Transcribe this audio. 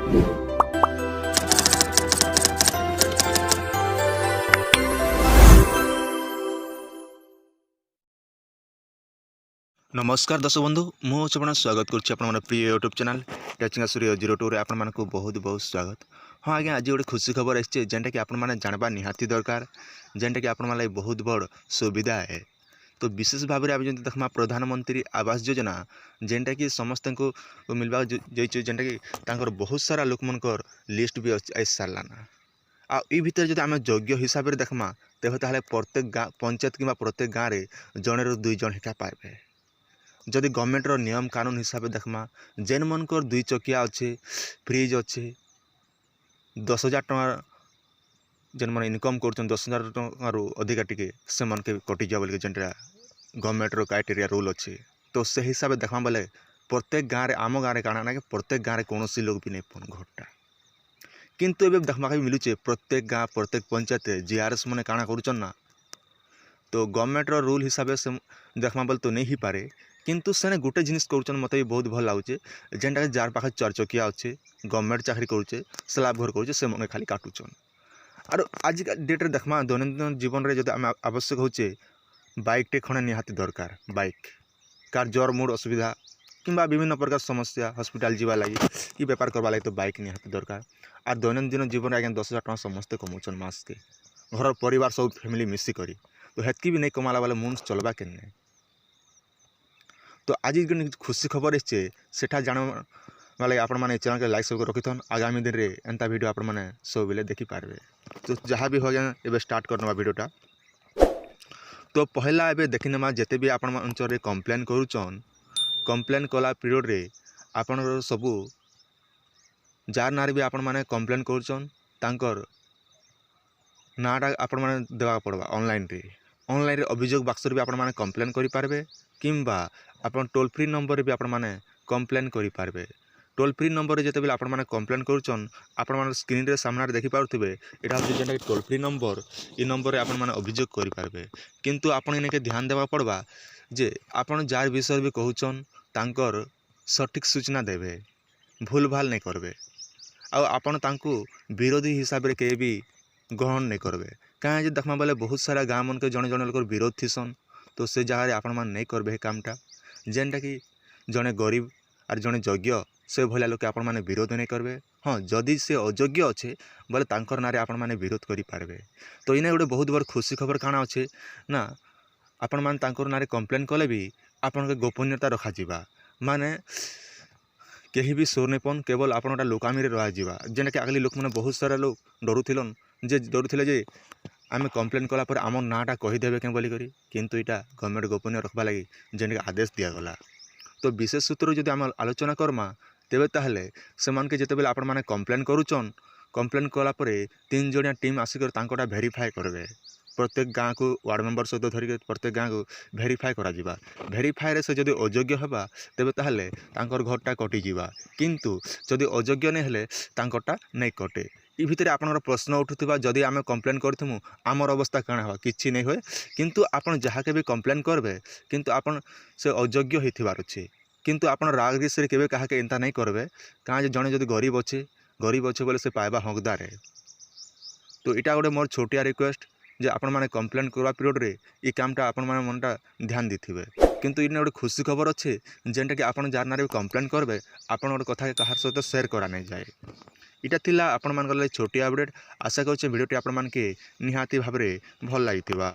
नमस्कार दर्शक बंधु मुझे आप स्वागत करुँच प्रिय यूट्यूब चैनल टचिंग सूर्य 02 आपको बहुत बहुत स्वागत। हाँ आज्ञा आज गोटे खुशी खबर आसी जेनटा कि आपने जानवा निहाती दरकार जेनटा कि आप बहुत बड़ सुविधा है। तो विशेष भाव में आम देखा प्रधानमंत्री आवास योजना जेनटा कि समस्त को मिलवा जेनटा कि बहुत सारा लोक मनकर लिस्ट भी आई साराना आ भितर जो आम योग्य हिसाब से देखमा तेज प्रत्येक गाँ पंचायत कि प्रत्येक गाँव में जड़े रु 2 जन हिका पाइबे। जदि गवर्नमेंटर नियम कानून हिसाब से देखमा जेन मनकर 2 चकिया अच्छे फ्रिज अच्छे 10,000 टଙ୍କା जेन मन इनकम कर 10,000 टଙ୍କା अधिका टिके से मन के कटिजा बोल जेनटा गवर्नमेंटर क्राइटेरिया रूल अच्छे। तो से हिसाब से देखमा बोले प्रत्येक गाँव में आम गाँव में काଣା ना कि प्रत्येक गाँव में कौन लोग भी नहीं पान घरटा किंतु एबे देखमा मिलूचे प्रत्येक गाँव प्रत्येक पंचायत जीआरएस मैंने काଣା करुचन ना। तो गवर्नमेंटर रूल हिसाब से देखमा बोले तो नहीं ही पारे किंतु से गोटे जिनिस कर मत भी बहुत भल लगे जेनटा जार पाखे 4 चकिया अच्छे गवर्नमेंट चाकरी करुचे स्लाब घर करुचे से मैंने खाली काटुचन। और आज डेट्रे देखमा दैनंदिन जीवन में जो आम आवश्यक होचे बाइक टे खणे निहाती दरकार बाइक कार ज्वर मूड असुविधा किंबा विभिन्न प्रकार समस्या हॉस्पिटल जीवा लगी कि बेपार करवा लगी तो बाइक निहाती दरकार। और दैनंदिन जीवन में आज्ञा 10,000 टଙ୍କା समस्ते कमाउन मास के घर परिवार सब फैमिली मिसिक तो हेतकी भी नहीं कमाला वाले मुंस चलवा के। तो आज खुशी खबर सेठा जान वाले आपण मैंने चैनल के लाइक सब रखी थन आगामी दिन में एंता वीडियो आपण मैंने सब बेले देखिपारे। तो जहाँ भी हो गया स्टार्ट करना वीडियोटा। तो पहला एबे देखिनेमा जिते भी आपण अंचल कंप्लेन करुचन कंप्लेन कला पीरियड रे आपण सबू जार नारे भी आपण मैंने कंप्लेन करुचन तांकर नाटा आपण मैंने देवा पड़वा ऑनलाइन रे अभियोग बक्स भी आपण मैंने कंप्लेन करें किंबा आपण टोल फ्री नंबर भी आपण मैंने कंप्लेन करें। टोल फ्री नंबर जिते भी आपण मैंने कंप्लेन करुचन आपण मैंने स्क्रीन रे सामने देखि पारुथिबे एटा होची जेनटा टोल फ्री नंबर इ नंबर रे आपण मैंने अभियोग करें किंतु आपण इनके ध्यान देवा पड़वा जे आपण जार विषय भी कहूचन तांकर सठिक सूचना देवे भूल भाल नहीं करबे आ आपण तांकू विरोधी हिसाब रे के भी ग्रहण नहीं करबे कहीं देखमा बोले बहुत सारा गाँव मन के जड़े जड़े लोग विरोध थीसन। तो से जगह आपण मैंने नहीं करबे कामटा जेनटा कि जड़े गरीब और जड़े योग्य से भलिया लोक आपण मैंने विरोध नहीं करबे। हाँ जदि से अयोग्य अच्छे बोले तांकर नारे आपण मैंने विरोध करें। तो इने गोटे बहुत बड़ खुशी खबर काଣା अच्छे ना आपण मैंने तांकर नारे कंप्लेन कले भी आपण के गोपनीयता रखा जिबा माने कहीं भी सोर नहीं पन केवल आपटा लोकामी रहा जेनटा कि आगली लोक मैंने बहुत सारा लोग डरुथिलन जे डरुथिले जे आम कंप्लेन कलापर आम नाटा कहीदेवे क्या बोलिक किंतु यहाँ गवर्नमेंट गोपनीय रखा लगी जेनटा आदेश दिगला। तो विशेष सूत्र जब आम आलोचना करमा तेबे ताहले से मानके जितेबाला आपण मैंने कंप्लेन करुचन कंप्लेन कलापर 3 जणिया टीम आसिक तांकोटा वेरीफाए करेंगे प्रत्येक गाँव को वार्ड मेंबर सहित धरिक प्रत्येक गाँव को वेरीफाए करा वेरीफाए से जदि अयोग्य होगा तेबे ताहले तांकर घरटा कटिजा किंतु जदि अयोग्य नहीं हेले तांकरटा नहीं कटे। इ भितर आपनर प्रश्न उठुवा जदि आम कंप्लेन करूँ आमर अवस्था कण हुआ कि नहीं हुए किंतु आपन जहाँ के भी कंप्लेन करबे किंतु आपन से अयोग्य होइथिबार अच्छे किंतु आपन राग ऋषि केबे कहा के एंता नहीं करबे कहाँ जड़े जदि गरीब अच्छे बोले से पाइबा हकदार है। तो इटा गोटे मोर छोटिया रिक्वेस्ट जे आपण मैंने कंप्लेन करवा पीरियड रे इ कामटा आपण मैंने मनटा ध्यान देथिबे किंतु इने गोटे खुशी खबर अच्छे जेनटा कि आपण जार नारे कंप्लेन करबे आपण गोटे कथा कहार सहित शेयर करा नहीं जाए। इटा थिला आपण मान छोटिया अपडेट आशा करुचे वीडियोटी आपण मान के निहाती भाव में भल लगी।